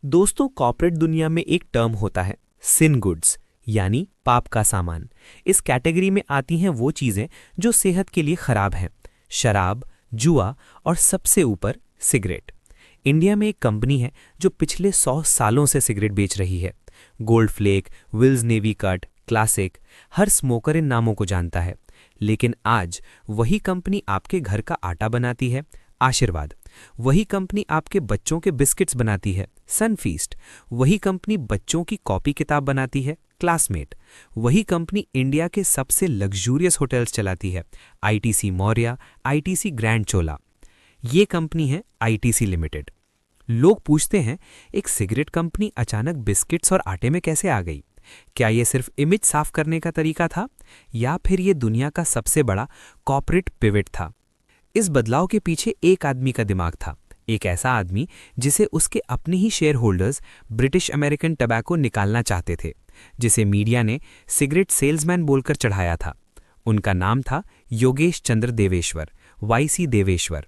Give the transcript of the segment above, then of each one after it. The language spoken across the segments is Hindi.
दोस्तों, कॉर्पोरेट दुनिया में एक टर्म होता है सिन गुड्स, यानी पाप का सामान। इस कैटेगरी में आती हैं वो चीज़ें जो सेहत के लिए खराब हैं: शराब, जुआ और सबसे ऊपर सिगरेट। इंडिया में एक कंपनी है जो पिछले 100 सालों से सिगरेट बेच रही है। Gold Flake, Wills Navy Cut, Classic, हर स्मोकर इन नामों को जानता है। लेकिन आज वही कंपनी आपके घर का आटा बनाती है, आशीर्वाद। वही कंपनी आपके बच्चों के बिस्किट्स बनाती है, सनफीस्ट। वही कंपनी बच्चों की कॉपी किताब बनाती है, क्लासमेट। वही कंपनी इंडिया के सबसे लग्जूरियस होटल्स चलाती है, आईटीसी मौर्या, आईटीसी ग्रैंड चोला। ये कंपनी है आईटीसी लिमिटेड। लोग पूछते हैं, एक सिगरेट कंपनी अचानक बिस्किट्स और आटे में कैसे आ गई? क्या ये सिर्फ इमेज साफ करने का तरीका था, या फिर ये दुनिया का सबसे बड़ा कॉर्पोरेट पिवट था? इस बदलाव के पीछे एक आदमी का दिमाग था, एक ऐसा आदमी जिसे उसके अपने ही share holders British American Tobacco निकालना चाहते थे, जिसे मीडिया ने सिगरेट सेल्समैन बोलकर चढ़ाया था। उनका नाम था योगेश चंद्र देवेश्वर, वाईसी देवेश्वर।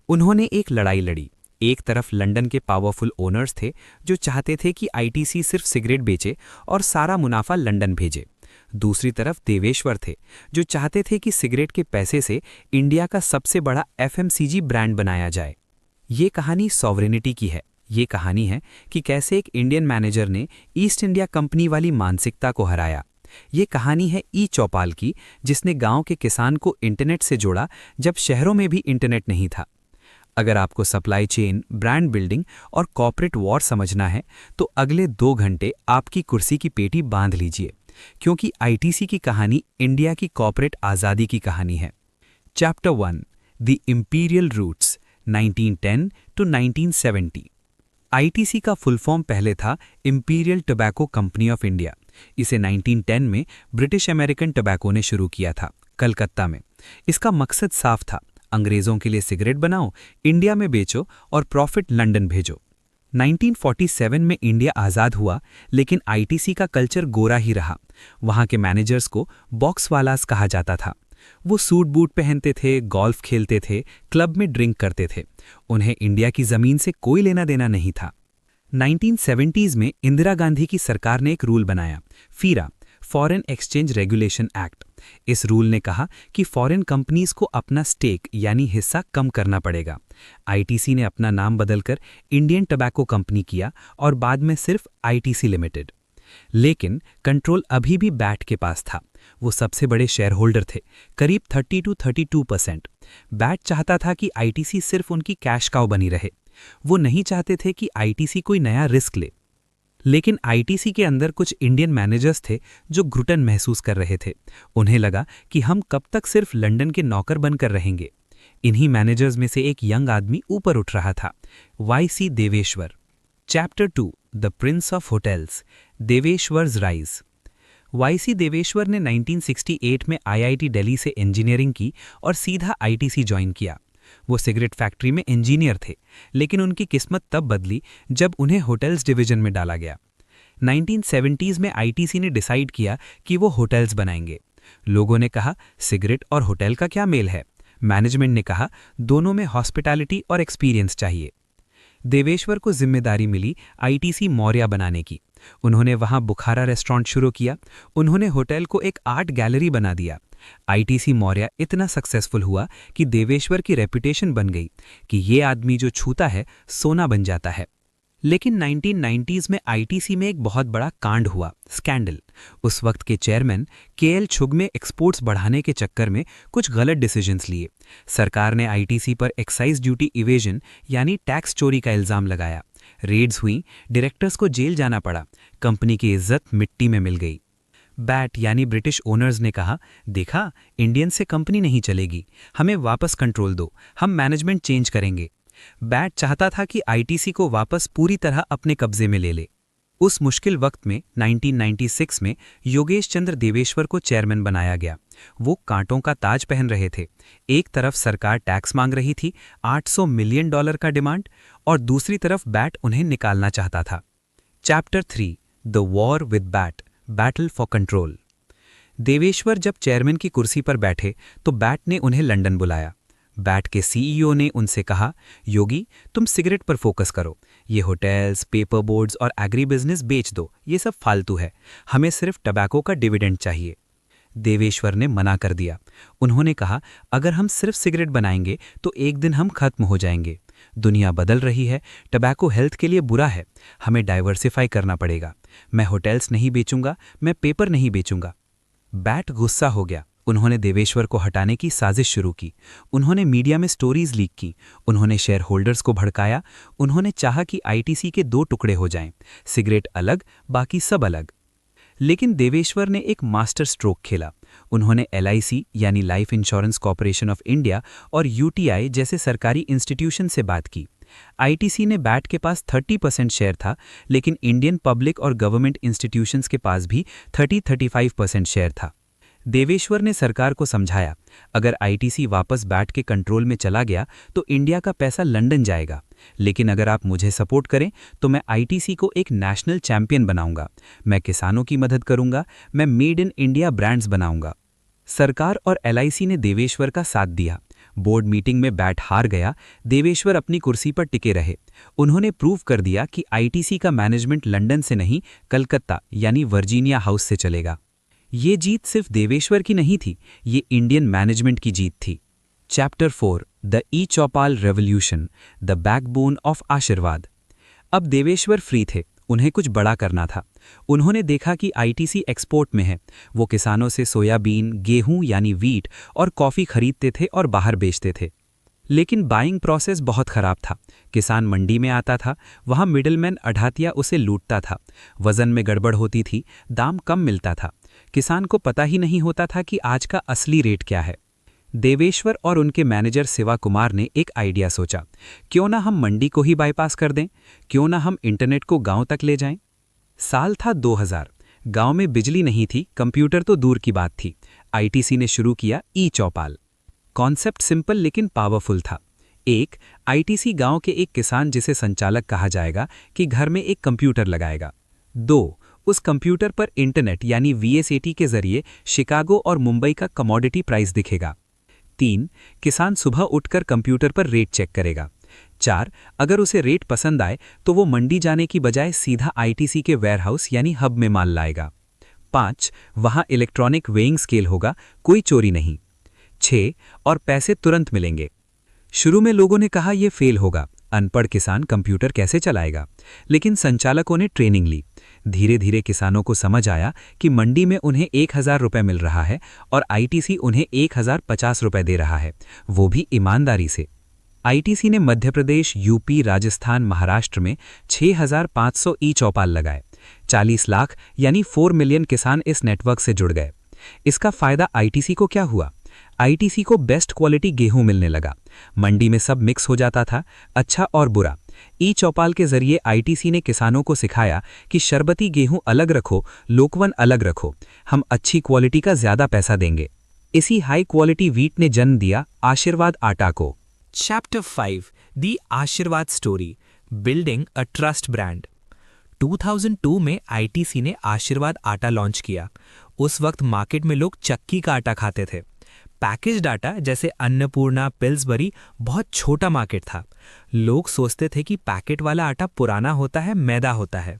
उन्होंने एक लड़ाई लड़ी। एक तरफ लंदन के पावरफुल ओनर्स थे जो चाहते थे कि आईटीसी सिर्फ सिगरेट बेचे और सारा मुनाफा लंदन भेजे। दूसरी तरफ देवेश्वर थे जो चाहते थे कि सिगरेट के पैसे से इंडिया का सबसे बड़ा एफएमसीजी ब्रांड बनाया जाए। ये कहानी सॉवरेनिटी की है। ये कहानी है कि कैसे एक इंडियन मैनेजर ने ईस्ट इंडिया कंपनी वाली मानसिकता को हराया। ये कहानी है ई चौपाल की, जिसने गांव के किसान को इंटरनेट से जोड़ा जब शहरों में भी इंटरनेट नहीं था। अगर आपको सप्लाई चेन, ब्रांड बिल्डिंग और कॉर्पोरेट वॉर समझना है तो अगले 2 घंटे आपकी कुर्सी की पेटी बांध लीजिए, क्योंकि आईटीसी की कहानी इंडिया की कॉर्पोरेट आज़ादी की कहानी है। Chapter 1, the imperial roots, 1910 to 1970। ITC का फुल फॉर्म पहले था imperial tobacco company of India. इसे 1910 में ब्रिटिश अमेरिकन टोबैको ने शुरू किया था, कलकत्ता में। इसका मकसद साफ था, अंग्रेजों के लिए सिगरेट बनाओ, इंडिया में बेचो और प्रॉफिट लंदन भेजो। 1947 में इंडिया आज़ाद हुआ, लेकिन आईटीसी का कल्चर गोरा ही रहा। वहाँ के मैनेजर्स को बॉक्स वालास कहा जाता था। वो सूट बूट पहनते थे, गोल्फ खेलते थे, क्लब में ड्रिंक करते थे। उन्हें इंडिया की ज़मीन से कोई लेना देना नहीं था। 1970s में इंदिरा गांधी की सरकार ने एक रूल बनाया, FERA, foreign exchange regulation act. इस रूल ने कहा कि फॉरेन कंपनीज को अपना स्टेक यानी हिस्सा कम करना पड़ेगा। आईटीसी ने अपना नाम बदलकर इंडियन टोबैको कंपनी किया और बाद में सिर्फ आईटीसी लिमिटेड। लेकिन कंट्रोल अभी भी बैट के पास था। वो सबसे बड़े शेयर होल्डर थे, करीब 30-32%। बैट चाहता था कि आईटीसी सिर्फ उनकी कैश काउ बनी रहे। वो नहीं चाहते थे कि आईटीसी कोई नया रिस्क ले। लेकिन आईटीसी के अंदर कुछ इंडियन मैनेजर्स थे जो घुटन महसूस कर रहे थे। उन्हें लगा कि हम कब तक सिर्फ लंदन के नौकर बनकर रहेंगे। इन्हीं मैनेजर्स में से एक यंग आदमी ऊपर उठ रहा था, Y C Deveshwar. Chapter 2, the prince of hotels, Deveshwar's rise. Y C Deveshwar ने 1968 में आईआईटी दिल्ली से इंजीनियरिंग की और सीधा आईटीसी ज्वाइन किया। वो सिगरेट फैक्ट्री में इंजीनियर थे, लेकिन उनकी किस्मत तब बदली जब उन्हें होटल्स डिवीजन में डाला गया। 1970s में आईटीसी ने डिसाइड किया कि वो होटल्स बनाएंगे। लोगों ने कहा, सिगरेट और होटल का क्या मेल है? मैनेजमेंट ने कहा, दोनों में हॉस्पिटैलिटी और एक्सपीरियंस चाहिए। देवेश्वर को जिम्मेदारी मिली आईटीसी मौर्या बनाने की। उन्होंने वहां बुखारा रेस्टोरेंट शुरू किया। उन्होंने होटल को एक आर्ट गैलरी बना दिया। आईटीसी मौर्या इतना सक्सेसफुल हुआ कि देवेश्वर की रेपुटेशन बन गई कि ये आदमी जो छूता है सोना बन जाता है। लेकिन 1990s में आईटीसी में एक बहुत बड़ा कांड हुआ, स्कैंडल। उस वक्त के चेयरमैन केएल छुगमे एक्सपोर्ट्स बढ़ाने के चक्कर में कुछ गलत डिसीजंस लिए। सरकार ने आईटीसी पर एक्साइज ड्यूटी इवेजन यानी टैक्स चोरी का इल्जाम लगाया। रेड्स हुई, डायरेक्टर्स को जेल जाना पड़ा, कंपनी की इज्जत मिट्टी में मिल गई। बैट यानी ब्रिटिश ओनर्स ने कहा, देखा, इंडियन से कंपनी नहीं चलेगी, हमें वापस कंट्रोल दो, हम मैनेजमेंट चेंज करेंगे। बैट चाहता था कि आईटीसी को वापस पूरी तरह अपने कब्जे में ले ले। उस मुश्किल वक्त में 1996 में योगेश चंद्र देवेश्वर को चेयरमैन बनाया गया। वो कांटों का ताज पहन रहे थे। एक तरफ सरकार टैक्स मांग रही थी, $800 मिलियन का डिमांड, और दूसरी तरफ बैट उन्हें निकालना चाहता था। Chapter 3, the war with BAT, battle for control. Deveshwar जब चेयरमैन की कुर्सी पर बैठे तो बैट ने उन्हें लंदन बुलाया। बैट के सीईओ ने उनसे कहा, योगी, तुम सिगरेट पर फोकस करो, ये होटल्स, पेपर बोर्ड्स और एग्री बिजनेस बेच दो, ये सब फालतू है, हमें सिर्फ टबैको का डिविडेंड चाहिए। देवेश्वर ने मना कर दिया। उन्होंने कहा, अगर हम सिर्फ सिगरेट बनाएंगे तो एक दिन हम खत्म हो जाएंगे। दुनिया बदल रही है, टबैको हेल्थ के लिए बुरा है, हमें डाइवर्सिफाई करना पड़ेगा। मैं होटल्स नहीं बेचूंगा, मैं पेपर नहीं बेचूंगा। बैट गुस्सा हो गया। उन्होंने देवेश्वर को हटाने की साजिश शुरू की। उन्होंने मीडिया में स्टोरीज लीक की, उन्होंने शेयर होल्डर्स को भड़काया, उन्होंने चाहा कि आईटीसी के 2 टुकड़े हो जाएं, सिगरेट अलग, बाकी सब अलग। लेकिन देवेश्वर ने एक मास्टर स्ट्रोक खेला। उन्होंने एलआईसी यानी life insurance corporation of India और यूटीआई जैसे सरकारी इंस्टीट्यूशन से बात की। आईटीसी ने बैट के पास 30% शेयर था, लेकिन इंडियन पब्लिक और गवर्नमेंट इंस्टीट्यूशंस के पास भी 30-35% शेयर था। देवेश्वर ने सरकार को समझाया, अगर आईटीसी वापस बैट के कंट्रोल में चला गया तो इंडिया का पैसा लंदन जाएगा, लेकिन अगर आप मुझे सपोर्ट करें तो मैं आईटीसी को एक नेशनल चैंपियन बनाऊंगा, मैं किसानों की मदद करूंगा, मैं मेड इन इंडिया ब्रांड्स बनाऊंगा। सरकार और एलआईसी ने देवेश्वर का साथ दिया। बोर्ड मीटिंग में बैट हार गया, देवेश्वर अपनी कुर्सी पर टिके रहे। उन्होंने प्रूव कर दिया कि आईटीसी का मैनेजमेंट लंदन से नहीं, कलकत्ता यानी वर्जीनिया हाउस से चलेगा। ये जीत सिर्फ देवेश्वर की नहीं थी, ये इंडियन मैनेजमेंट की जीत थी। Chapter 4 the E Chaupal revolution, the backbone of आशीर्वाद। अब देवेश्वर फ्री थे, उन्हें कुछ बड़ा करना था। उन्होंने देखा कि आईटीसी एक्सपोर्ट में है, वो किसानों से सोयाबीन, गेहूं यानी वीट और कॉफ़ी खरीदते थे और बाहर बेचते थे। लेकिन बाइंग प्रोसेस बहुत खराब था। किसान मंडी में आता था, वहाँ मिडलमैन अढ़ातिया उसे लूटता था, वज़न में गड़बड़ होती थी, दाम कम मिलता था, किसान को पता ही नहीं होता था कि आज का असली रेट क्या है। देवेश्वर और उनके मैनेजर शिवा कुमार ने एक आइडिया सोचा, क्यों ना हम मंडी को ही बाईपास कर दें, क्यों ना हम इंटरनेट को गांव तक ले जाएं। साल था 2000, गांव में बिजली नहीं थी, कंप्यूटर तो दूर की बात थी। आईटीसी ने शुरू किया ई चौपाल। कॉन्सेप्ट सिंपल लेकिन पावरफुल था। एक, आईटीसी गांव के एक किसान जिसे संचालक कहा जाएगा कि घर में एक कंप्यूटर लगाएगा। 2, उस कंप्यूटर पर इंटरनेट यानी वीएसएटी के जरिए शिकागो और मुंबई का कमोडिटी प्राइस दिखेगा। 3, किसान सुबह उठकर कंप्यूटर पर रेट चेक करेगा। 4, अगर उसे रेट पसंद आए तो वो मंडी जाने की बजाय सीधा आईटीसी के वेयरहाउस यानी हब में माल लाएगा। 5, वहां इलेक्ट्रॉनिक वेइंग स्केल होगा, कोई चोरी नहीं। 6, और पैसे तुरंत मिलेंगे। शुरू में लोगों ने कहा यह फेल होगा, अनपढ़ किसान कंप्यूटर कैसे चलाएगा, लेकिन संचालकों ने ट्रेनिंग ली। धीरे धीरे किसानों को समझ आया कि मंडी में उन्हें 1000 रुपये मिल रहा है और आईटीसी उन्हें 1050 रुपये दे रहा है, वो भी ईमानदारी से। आईटीसी ने मध्य प्रदेश, यूपी, राजस्थान, महाराष्ट्र में 6500 ई चौपाल लगाए। 40 लाख यानी 4 मिलियन किसान इस नेटवर्क से जुड़ गए। इसका फायदा आईटीसी को क्या हुआ? आईटीसी को बेस्ट क्वालिटी गेहूं मिलने लगा। मंडी में सब मिक्स हो जाता था, अच्छा और बुरा। ई चौपाल के जरिए आईटीसी ने किसानों को सिखाया कि शरबती गेहूं अलग रखो, लोकवन अलग रखो, हम अच्छी क्वालिटी का ज्यादा पैसा देंगे। इसी हाई क्वालिटी वीट ने जन्म दिया आशीर्वाद आटा को। चैप्टर 5 दी आशीर्वाद story, building a trust brand. 2002 में आईटीसी ने आशीर्वाद आटा लॉन्च किया। उस वक्त मार्केट में लोग चक्की का आटा खाते थे। पैकेज्ड आटा जैसे अन्नपूर्णा, पिल्सबरी बहुत छोटा मार्केट था। लोग सोचते थे कि पैकेट वाला आटा पुराना होता है, मैदा होता है।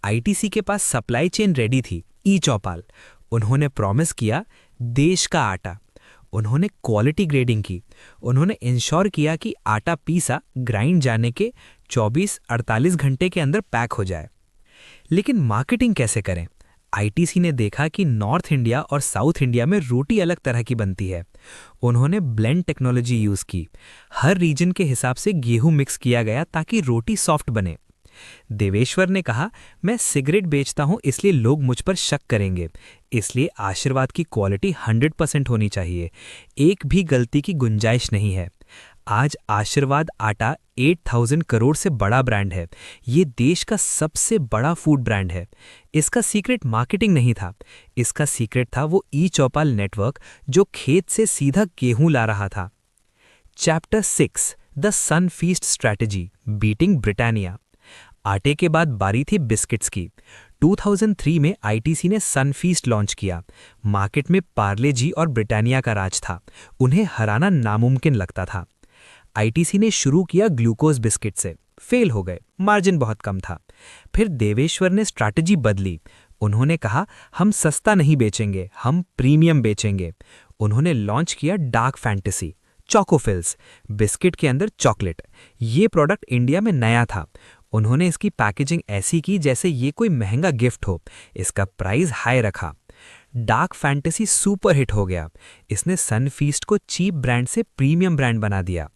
आईटीसी के पास सप्लाई चेन रेडी थी, ई चौपाल। उन्होंने प्रॉमिस किया देश का आटा। उन्होंने क्वालिटी ग्रेडिंग की। उन्होंने इंश्योर किया कि आटा पीसा, ग्राइंड जाने के 24-48 घंटे के अंदर पैक हो जाए। लेकिन मार्केटिंग कैसे करें? आईटीसी ने देखा कि नॉर्थ इंडिया और साउथ इंडिया में रोटी अलग तरह की बनती है। उन्होंने ब्लेंड टेक्नोलॉजी यूज़ की। हर रीजन के हिसाब से गेहूं मिक्स किया गया ताकि रोटी सॉफ्ट बने। देवेश्वर ने कहा, मैं सिगरेट बेचता हूं इसलिए लोग मुझ पर शक करेंगे, इसलिए आशीर्वाद की क्वालिटी 100% होनी चाहिए, एक भी गलती की गुंजाइश नहीं है। आज आशीर्वाद आटा 8000 करोड़ से बड़ा ब्रांड है। ये देश का सबसे बड़ा फूड ब्रांड है। इसका सीक्रेट मार्केटिंग नहीं था, इसका सीक्रेट था वो ई चौपाल नेटवर्क जो खेत से सीधा गेहूं ला रहा था। Chapter 6 the Sunfeast strategy, beating Britannia. आटे के बाद बारी थी बिस्किट्स की। 2003 में आईटीसी ने सन फीस्ट लॉन्च किया। मार्केट में पार्ले जी और ब्रिटानिया का राज था। उन्हें हराना नामुमकिन लगता था। आईटीसी ने शुरू किया ग्लूकोज बिस्किट से, फेल हो गए, मार्जिन बहुत कम था। फिर देवेश्वर ने स्ट्रैटेजी बदली। उन्होंने कहा हम सस्ता नहीं बेचेंगे, हम प्रीमियम बेचेंगे। उन्होंने लॉन्च किया डार्क फैंटेसी, चोकोफिल्स, बिस्किट के अंदर चॉकलेट। ये प्रोडक्ट इंडिया में नया था। उन्होंने इसकी पैकेजिंग ऐसी की जैसे ये कोई महंगा गिफ्ट हो। इसका प्राइस हाई रखा। डार्क फैंटेसी सुपर हिट हो गया। इसने सनफीस्ट को चीप ब्रांड से प्रीमियम ब्रांड बना दिया।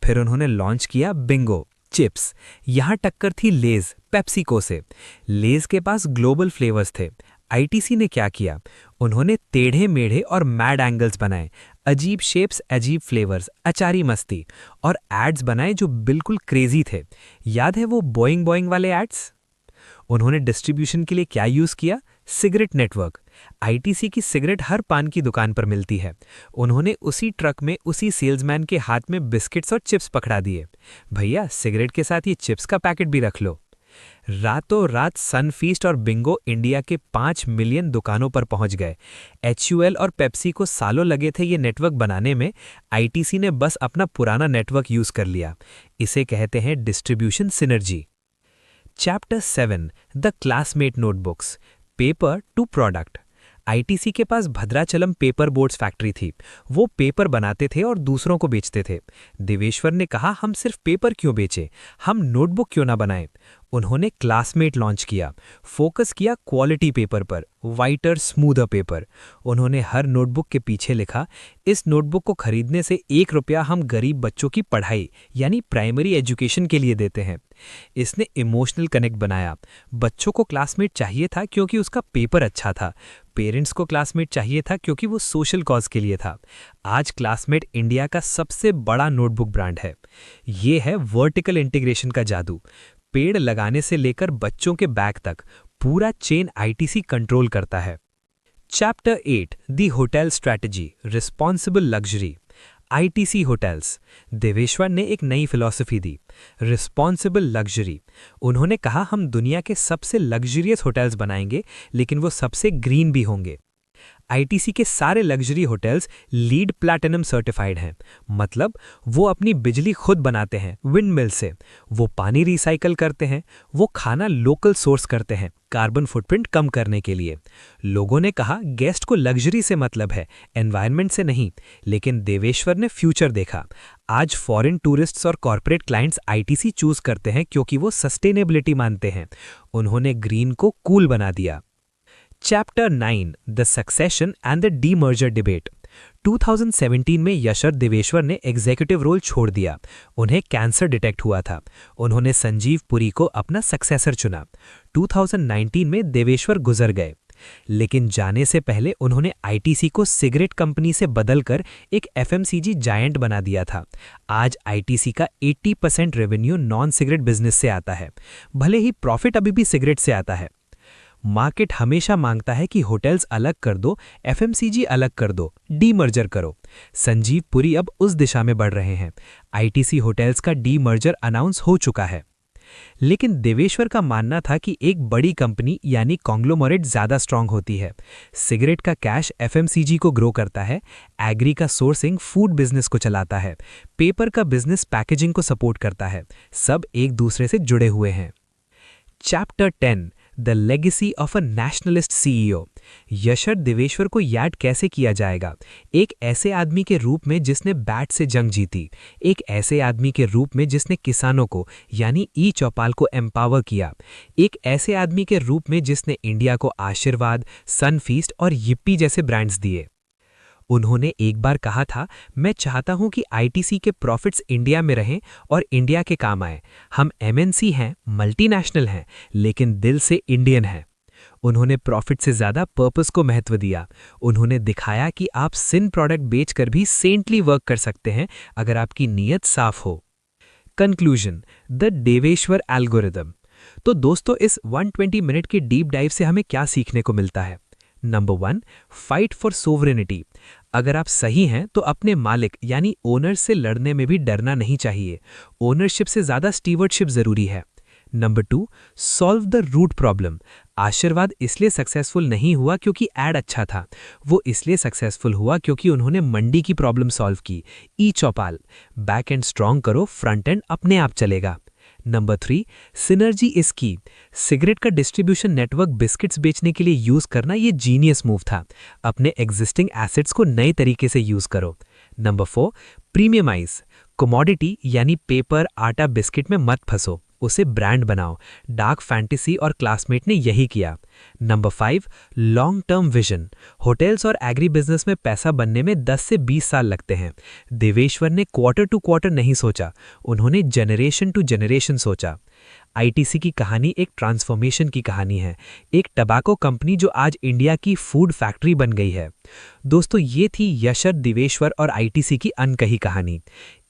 फिर उन्होंने लॉन्च किया बिंगो चिप्स। यहाँ टक्कर थी लेज पेप्सिको से। लेज के पास ग्लोबल फ्लेवर्स थे। आईटीसी ने क्या किया? उन्होंने टेढ़े मेढ़े और मैड एंगल्स बनाए, अजीब शेप्स, अजीब फ्लेवर्स, अचारी मस्ती, और एड्स बनाए जो बिल्कुल क्रेजी थे। याद है वो बोइंग बोइंग वाले एड्स? उन्होंने डिस्ट्रीब्यूशन के लिए क्या यूज किया? Cigarette network. आईटीसी की सिगरेट हर पान की दुकान पर मिलती है। उन्होंने उसी ट्रक में उसी सेल्समैन के हाथ में बिस्किट्स और चिप्स पकड़ा दिए। भैया सिगरेट के साथ ये चिप्स का पैकेट भी रख लो। रातों रात सनफीस्ट और बिंगो इंडिया के 5 मिलियन दुकानों पर पहुंच गए। एचयूएल और पेप्सी को सालों लगे थे ये नेटवर्क बनाने में। आईटीसी ने बस अपना पुराना नेटवर्क यूज कर लिया। इसे कहते हैं distribution synergy. Chapter 7 the classmate notebooks, paper two product. ITC के पास भद्राचलम पेपर बोर्ड्स फैक्ट्री थी। वो पेपर बनाते थे और दूसरों को बेचते थे। देवेश्वर ने कहा हम सिर्फ पेपर क्यों बेचें, हम नोटबुक क्यों ना बनाएं। उन्होंने क्लासमेट लॉन्च किया। फोकस किया क्वालिटी पेपर पर, वाइटर स्मूदर पेपर। उन्होंने हर नोटबुक के पीछे लिखा इस नोटबुक को खरीदने से 1 रुपया हम गरीब बच्चों की पढ़ाई यानी प्राइमरी एजुकेशन के लिए देते हैं। इसने इमोशनल कनेक्ट बनाया। बच्चों को क्लासमेट चाहिए था क्योंकि उसका पेपर अच्छा था। पेरेंट्स को क्लासमेट चाहिए था क्योंकि वो सोशल कॉज के लिए था। आज क्लासमेट इंडिया का सबसे बड़ा नोटबुक ब्रांड है। ये है वर्टिकल इंटीग्रेशन का जादू। पेड़ लगाने से लेकर बच्चों के बैग तक पूरा चेन आईटीसी कंट्रोल करता है। Chapter 8 the hotel strategy, responsible luxury. ITC hotels. Deveshwar ने एक नई फिलॉसफी दी, रिस्पॉन्सिबल लग्जरी। उन्होंने कहा हम दुनिया के सबसे लग्जरियस होटल्स बनाएंगे, लेकिन वो सबसे ग्रीन भी होंगे। आईटीसी के सारे luxury hotels lead platinum certified हैं। मतलब वो अपनी बिजली खुद बनाते हैं विंडमिल से, वो पानी रिसाइकल करते हैं, वो खाना लोकल सोर्स करते हैं कार्बन फुटप्रिंट कम करने के लिए। लोगों ने कहा गेस्ट को लग्जरी से मतलब है, एनवायरनमेंट से नहीं। लेकिन देवेश्वर ने फ्यूचर देखा। आज फॉरेन टूरिस्ट्स और कॉर्पोरेट क्लाइंट्स आईटीसी चूज करते हैं क्योंकि वो सस्टेनेबिलिटी मानते हैं। उन्होंने ग्रीन को कूल बना दिया। Chapter 9 the succession and the demerger debate. 2017 में यशर देवेश्वर ने एग्जीक्यूटिव रोल छोड़ दिया। उन्हें कैंसर डिटेक्ट हुआ था। उन्होंने संजीव पुरी को अपना सक्सेसर चुना। 2019 में देवेश्वर गुजर गए, लेकिन जाने से पहले उन्होंने आईटीसी को सिगरेट कंपनी से बदलकर एक एफएमसीजी जायंट बना दिया था। आज आईटीसी का 80% रेवेन्यू नॉन सिगरेट बिजनेस से आता है, भले ही प्रॉफिट अभी भी सिगरेट से आता है। मार्केट हमेशा मांगता है कि होटल्स अलग कर दो, एफएमसीजी अलग कर दो, डीमर्जर करो। संजीव पुरी अब उस दिशा में बढ़ रहे हैं। आईटीसी होटल्स का डीमर्जर अनाउंस हो चुका है। लेकिन देवेश्वर का मानना था कि एक बड़ी कंपनी यानी कॉन्ग्लोमरेट ज्यादा स्ट्रांग होती है। सिगरेट का कैश एफएमसीजी को ग्रो करता है, एग्री का सोर्सिंग फूड बिजनेस को चलाता है, पेपर का बिजनेस पैकेजिंग को सपोर्ट करता है। सब एक दूसरे से जुड़े हुए हैं। Chapter 10 the legacy of a nationalist CEO. यशर देवेश्वर को याद कैसे किया जाएगा? एक ऐसे आदमी के रूप में जिसने बैट से जंग जीती, एक ऐसे आदमी के रूप में जिसने किसानों को यानी ई चौपाल को एम्पावर किया, एक ऐसे आदमी के रूप में जिसने इंडिया को आशीर्वाद, सनफीस्ट और yippee जैसे ब्रांड्स दिए। उन्होंने एक बार कहा था मैं चाहता हूं कि आईटीसी के प्रॉफिट्स इंडिया में रहें और इंडिया के काम आए। हम एमएनसी हैं, मल्टीनेशनल हैं, लेकिन दिल से इंडियन हैं। उन्होंने प्रॉफिट से ज्यादा पर्पस को महत्व दिया। उन्होंने दिखाया कि आप सिन प्रोडक्ट बेचकर भी सेंटली वर्क कर सकते हैं अगर आपकी नीयत साफ हो। Conclusion the Deveshwar algorithm. तो दोस्तों इस 120 मिनट के डीप डाइव से हमें क्या सीखने को मिलता है? Number 1 fight for sovereignty. अगर आप सही हैं तो अपने मालिक यानी ओनर से लड़ने में भी डरना नहीं चाहिए। ओनरशिप से ज्यादा स्टीवर्डशिप जरूरी है। Number 2 solve the root problem. Aashirvaad इसलिए सक्सेसफुल नहीं हुआ क्योंकि एड अच्छा था, वो इसलिए सक्सेसफुल हुआ क्योंकि उन्होंने मंडी की प्रॉब्लम सॉल्व की। ई चौपाल बैक एंड स्ट्रांग करो, फ्रंट एंड अपने आप चलेगा। नंबर 3, सिनर्जी इज की। सिगरेट का डिस्ट्रीब्यूशन नेटवर्क बिस्किट्स बेचने के लिए यूज करना ये जीनियस मूव था। अपने एग्जिस्टिंग एसेट्स को नए तरीके से यूज करो। Number 4, premiumise. कमोडिटी यानी पेपर, आटा, बिस्किट में मत फंसो, उसे ब्रांड बनाओ। डार्क फैंटेसी और क्लासमेट ने यही किया। Number 5, long term vision. Hotels और एग्री बिजनेस में पैसा बनने में 10 से 20 साल लगते हैं। देवेश्वर ने क्वार्टर टू क्वार्टर नहीं सोचा, उन्होंने जनरेशन टू जनरेशन सोचा। आईटीसी की कहानी एक ट्रांसफॉर्मेशन की कहानी है, एक टबैको कंपनी जो आज इंडिया की फूड फैक्ट्री बन गई है। दोस्तों, ये थी यशर, दिवेश्वर और आईटीसी की अनकही कहानी,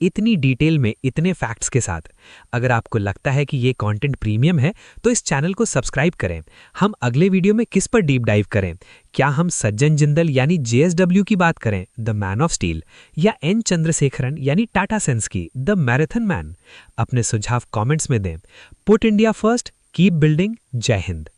इतनी डिटेल में, इतने फैक्ट्स के साथ। अगर आपको लगता है कि ये कंटेंट प्रीमियम है तो इस चैनल को सब्सक्राइब करें। हम अगले वीडियो में किस पर डीप डाइव करें? क्या हम सज्जन जिंदल यानी जेएसडब्ल्यू की बात करें, द मैन ऑफ स्टील, या एन चंद्रशेखरन यानी टाटा सेंस की, द मैराथन मैन? अपने सुझाव कमेंट्स में दें। Put India first, keep building. जय हिंद।